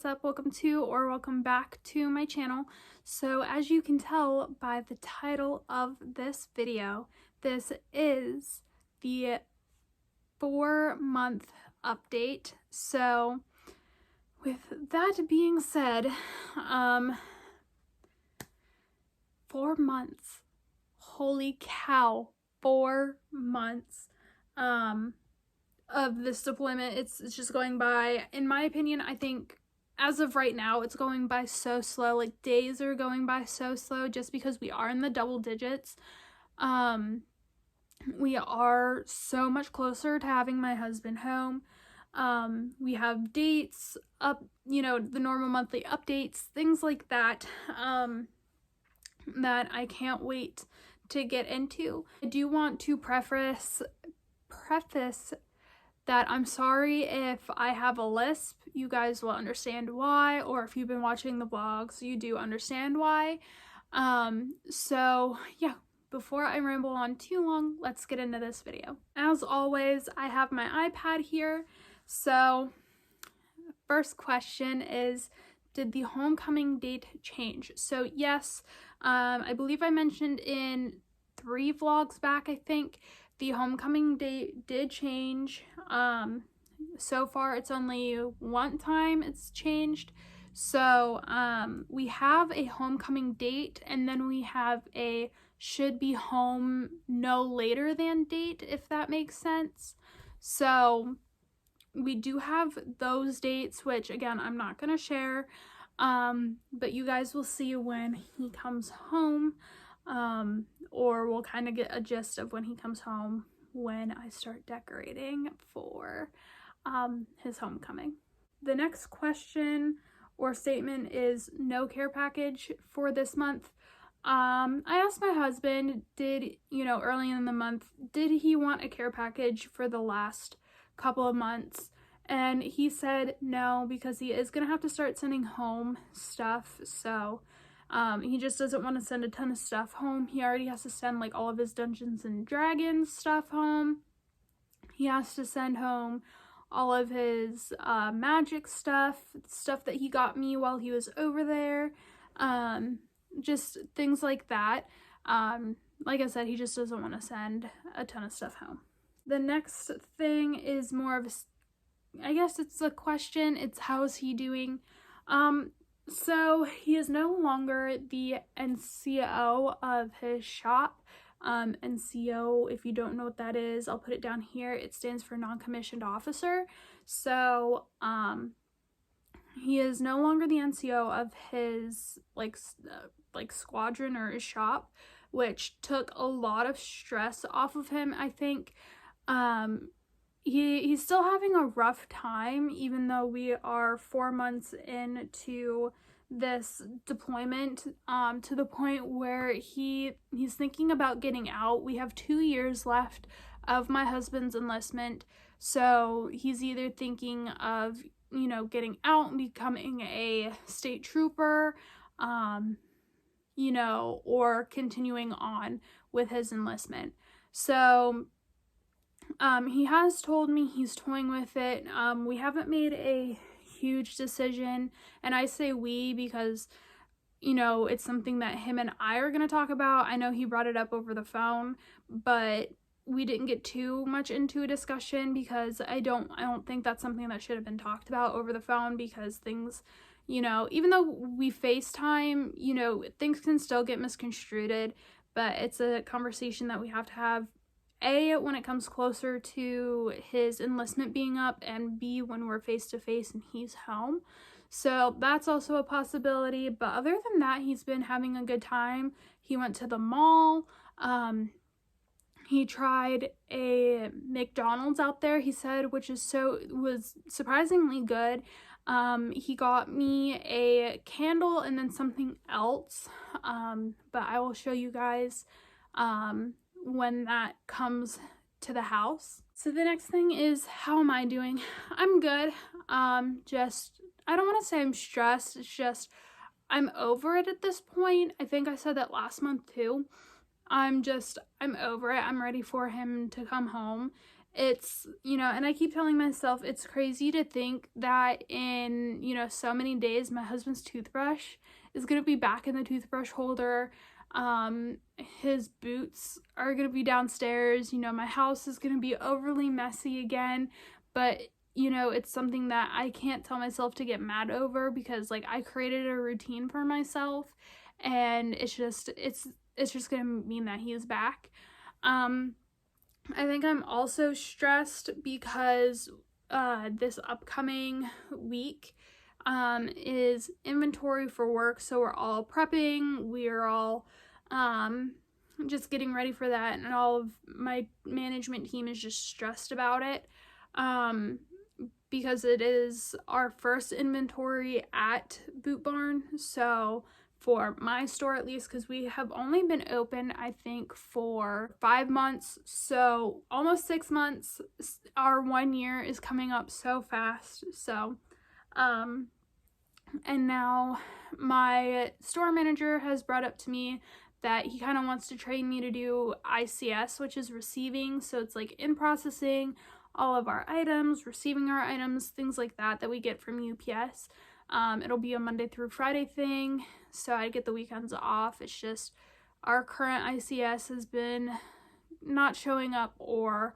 what's up? Welcome to or welcome back to my channel. So as you can tell by the title of this video, this is the 4-month update. So with that being said, 4 months. Holy cow, 4 months of this deployment. It's just going by, in my opinion. I think as of right now it's going by so slow. Like, days are going by so slow just because we are in the double digits. We are so much closer to having my husband home. We have dates up, the normal monthly updates, things like that, that I can't wait to get into. I do want to preface that I'm sorry if I have a lisp. You guys will understand why, or if you've been watching the vlogs, you do understand why. So yeah, before I ramble on too long, let's get into this video. As always, I have my iPad here. So first question is, did the homecoming date change? So yes, I believe I mentioned in 3 vlogs back, I think, the homecoming date did change. So far it's only one time it's changed. So we have a homecoming date, and then we have a should be home no later than date, if that makes sense. So we do have those dates, which again I'm not gonna share, but you guys will see when he comes home, or we'll kind of get a gist of when he comes home when I start decorating for his homecoming. The next question or statement is no care package for this month. I asked my husband, early in the month, did he want a care package for the last couple of months? And he said no, because he is gonna have to start sending home stuff. So he just doesn't want to send a ton of stuff home. He already has to send like all of his Dungeons and Dragons stuff home. He has to send home all of his magic stuff that he got me while he was over there. Just things like that. Like I said, he just doesn't want to send a ton of stuff home. The next thing is more of a, I guess it's a question. It's how's he doing? So he is no longer the NCO of his shop. NCO, if you don't know what that is, I'll put it down here. It stands for non-commissioned officer. So he is no longer the NCO of his like squadron or his shop, which took a lot of stress off of him, I think. He's still having a rough time, even though we are 4 months into this deployment, to the point where he's thinking about getting out. We have 2 years left of my husband's enlistment, so he's either thinking of, getting out and becoming a state trooper, or continuing on with his enlistment. So he has told me he's toying with it. We haven't made a huge decision, and I say we because, it's something that him and I are going to talk about. I know he brought it up over the phone, but we didn't get too much into a discussion because I don't think that's something that should have been talked about over the phone, because things, even though we FaceTime, things can still get misconstrued, but it's a conversation that we have to have, A, when it comes closer to his enlistment being up, and B, when we're face to face and he's home. So that's also a possibility. But other than that, he's been having a good time. He went to the mall. He tried a McDonald's out there, he said, which was surprisingly good. He got me a candle and then something else. But I will show you guys when that comes to the house. So the next thing is, how am I doing? I'm good. I don't want to say I'm stressed. It's just I'm over it at this point. I think I said that last month too. I'm over it. I'm ready for him to come home it's, and I keep telling myself it's crazy to think that in, so many days my husband's toothbrush is going to be back in the toothbrush holder. His boots are going to be downstairs. My house is going to be overly messy again, but it's something that I can't tell myself to get mad over, because like I created a routine for myself, and it's just going to mean that he is back. I think I'm also stressed because this upcoming week is inventory for work, so we're all prepping, we're all just getting ready for that, and all of my management team is just stressed about it because it is our first inventory at Boot Barn. So for my store at least, because we have only been open I think for 5 months, so almost 6 months. Our 1 year is coming up so fast. So and now my store manager has brought up to me that he kind of wants to train me to do ICS, which is receiving. So it's like in processing all of our items, receiving our items, things like that we get from UPS. It'll be a Monday through Friday thing, so I get the weekends off. It's just our current ICS has been not showing up or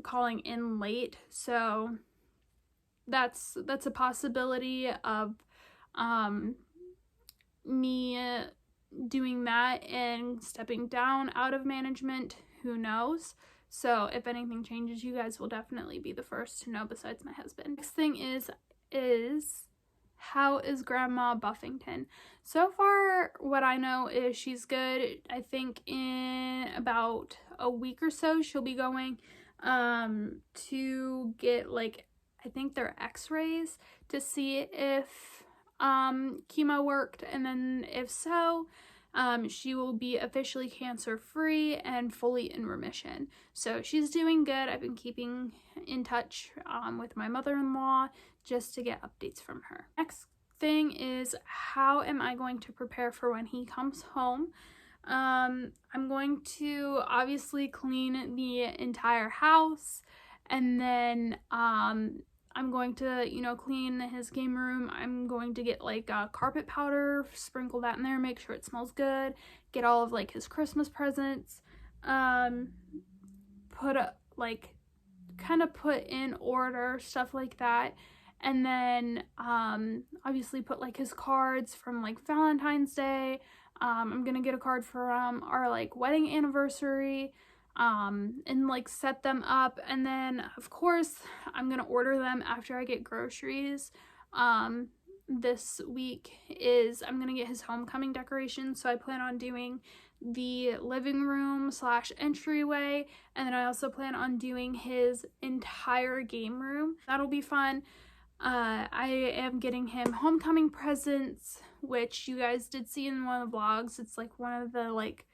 calling in late, so that's a possibility of me doing that and stepping down out of management. Who knows? So if anything changes, you guys will definitely be the first to know, besides my husband. Next thing is how is Grandma Buffington? So far, what I know is she's good. I think in about a week or so, she'll be going to get like, I think they're x-rays to see if chemo worked, and then if so, she will be officially cancer-free and fully in remission. So she's doing good. I've been keeping in touch with my mother-in-law just to get updates from her. Next thing is, how am I going to prepare for when he comes home? I'm going to obviously clean the entire house, and then I'm going to, clean his game room. I'm going to get like carpet powder, sprinkle that in there, make sure it smells good, get all of like his Christmas presents, put in order, stuff like that. And then obviously put like his cards from like Valentine's Day. I'm gonna get a card for our like wedding anniversary, and like set them up. And then of course I'm gonna order them after I get groceries. This week is I'm gonna get his homecoming decorations, so I plan on doing the living room / entryway, and then I also plan on doing his entire game room. That'll be fun. I am getting him homecoming presents, which you guys did see in one of the vlogs. It's like one of the like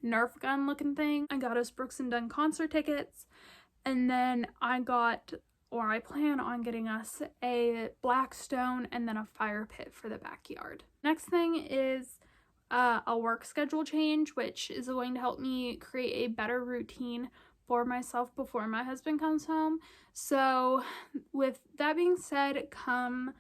Nerf gun looking thing. I got us Brooks and Dunn concert tickets, and then I plan on getting us a Blackstone and then a fire pit for the backyard. Next thing is a work schedule change, which is going to help me create a better routine for myself before my husband comes home. So with that being said, come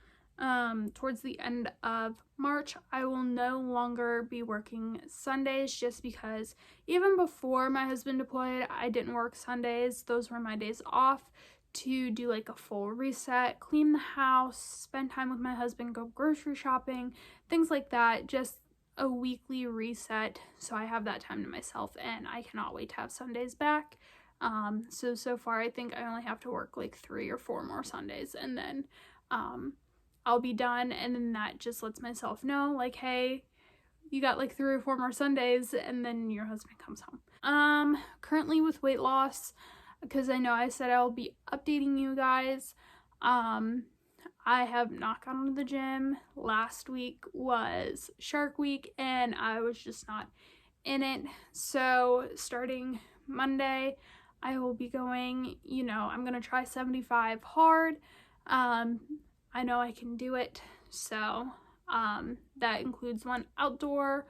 towards the end of March, I will no longer be working Sundays, just because even before my husband deployed, I didn't work Sundays. Those were my days off to do like a full reset, clean the house, spend time with my husband, go grocery shopping, things like that. Just a weekly reset, so I have that time to myself, and I cannot wait to have Sundays back. So far I think I only have to work like 3 or 4 more Sundays, and then I'll be done. And then that just lets myself know like, hey, you got like 3 or 4 more Sundays, and then your husband comes home. Currently with weight loss, because I know I said I'll be updating you guys, I have not gone to the gym. Last week was Shark Week and I was just not in it. So starting Monday, I will be going, I'm going to try 75 hard. I know I can do it. So that includes 1 outdoor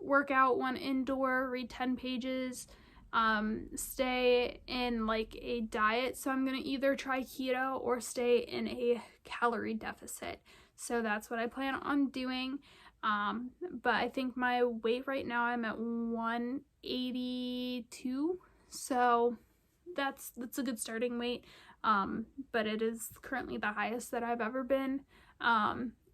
workout, 1 indoor, read 10 pages, stay in like a diet. So I'm gonna either try keto or stay in a calorie deficit. So that's what I plan on doing. But I think my weight right now, I'm at 182. So that's a good starting weight. But it is currently the highest that I've ever been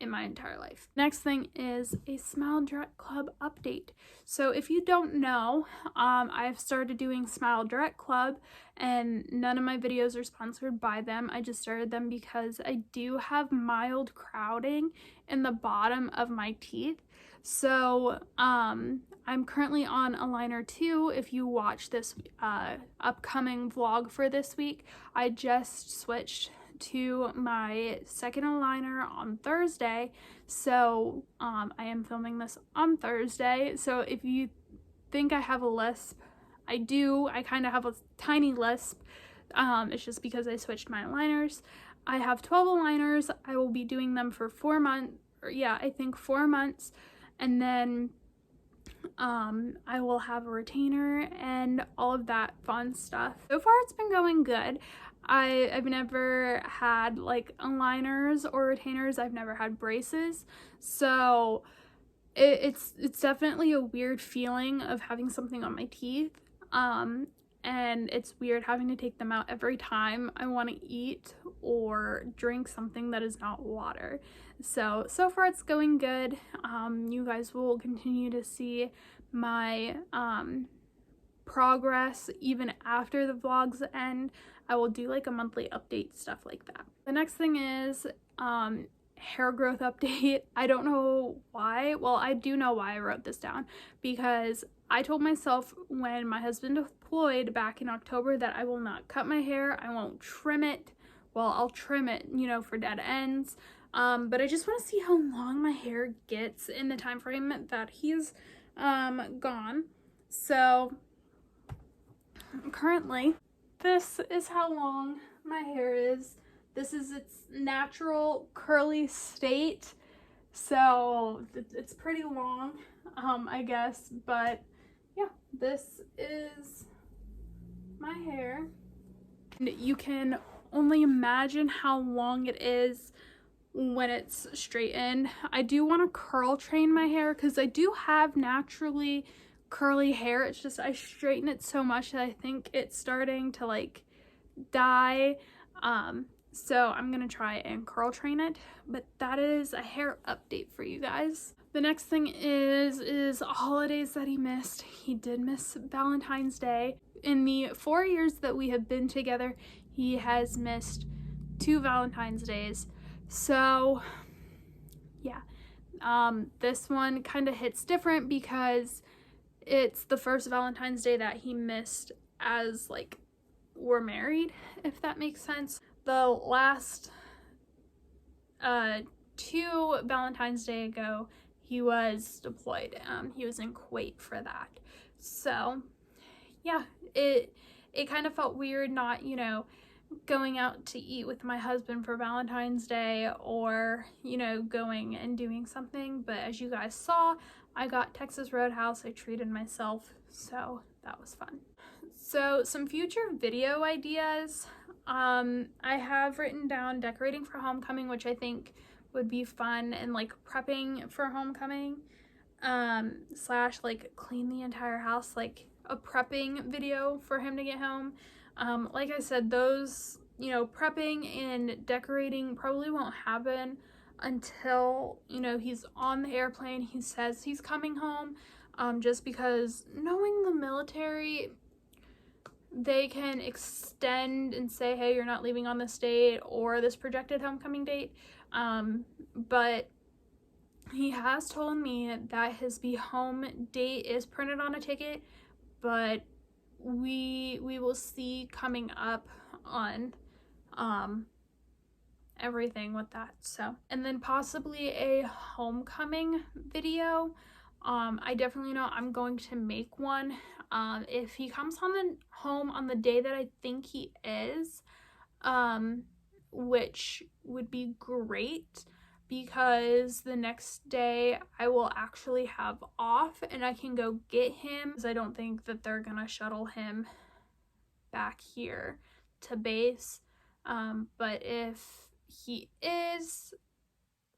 in my entire life. Next thing is a Smile Direct Club update. So if you don't know, I've started doing Smile Direct Club, and none of my videos are sponsored by them. I just started them because I do have mild crowding in the bottom of my teeth. So I'm currently on aligner 2. If you watch this upcoming vlog for this week, I just switched to my second aligner on Thursday. So I am filming this on Thursday. So if you think I have a lisp, I do. I kind of have a tiny lisp. It's just because I switched my aligners. I have 12 aligners. I will be doing them for 4 months. I think 4 months. And then I will have a retainer and all of that fun stuff. So far it's been going good. I've never had like aligners or retainers. I've never had braces. So it's definitely a weird feeling of having something on my teeth. And it's weird having to take them out every time I want to eat or drink something that is not water. So far it's going good. You guys will continue to see my progress even after the vlogs end. I will do like a monthly update, stuff like that. The next thing is hair growth update. I don't know why. Well, I do know why I wrote this down, because I told myself when my husband deployed back in October that I will not cut my hair. I won't trim it. Well, I'll trim it, you know, for dead ends. But I just want to see how long my hair gets in the time frame that he's gone. So currently, this is how long my hair is. This is its natural curly state. So it's pretty long, I guess, but yeah, this is my hair. And you can only imagine how long it is when it's straightened. I do want to curl train my hair because I do have naturally curly hair. It's just I straighten it so much that I think it's starting to like die. So I'm gonna try and curl train it, but that is a hair update for you guys. The next thing is holidays that he missed. He did miss Valentine's Day. In the 4 years that we have been together, he has missed 2 Valentine's Days. So yeah, this one kind of hits different because it's the first Valentine's Day that he missed as like we're married, if that makes sense. The last 2 Valentine's Day ago, he was deployed. He was in Kuwait for that. So yeah, it kind of felt weird not, you know, going out to eat with my husband for Valentine's Day, or, you know, going and doing something. But as you guys saw, I got Texas Roadhouse. I treated myself, so that was fun. So some future video ideas. I have written down decorating for homecoming, which I think would be fun, and like prepping for homecoming, slash like clean the entire house, like a prepping video for him to get home. Like I said, those, you know, prepping and decorating probably won't happen until, you know, he's on the airplane. He says he's coming home, just because knowing the military, they can extend and say, hey, you're not leaving on this date or this projected homecoming date. But he has told me that his be home date is printed on a ticket, but we will see coming up on everything with that. So, and then possibly a homecoming video. I definitely know I'm going to make one. If he comes home on the day that I think he is, which would be great, because the next day I will actually have off and I can go get him, because I don't think that they're gonna shuttle him back here to base. But if he is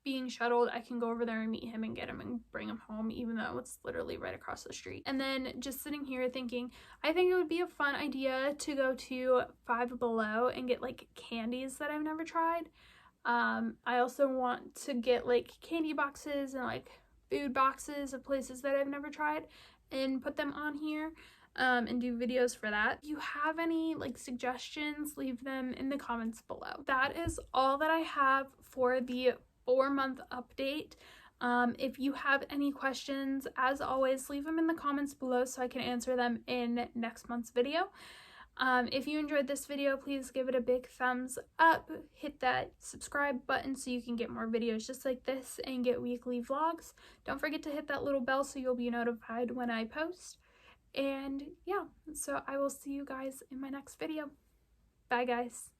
being shuttled, I can go over there and meet him and get him and bring him home, even though it's literally right across the street. And then just sitting here thinking, I think it would be a fun idea to go to Five Below and get like candies that I've never tried. I also want to get like candy boxes and like food boxes of places that I've never tried and put them on here. And do videos for that. If you have any like suggestions, leave them in the comments below. That is all that I have for the 4-month update. If you have any questions, as always, leave them in the comments below so I can answer them in next month's video. If you enjoyed this video, please give it a big thumbs up, hit that subscribe button so you can get more videos just like this and get weekly vlogs. Don't forget to hit that little bell so you'll be notified when I post. And yeah, so I will see you guys in my next video. Bye guys.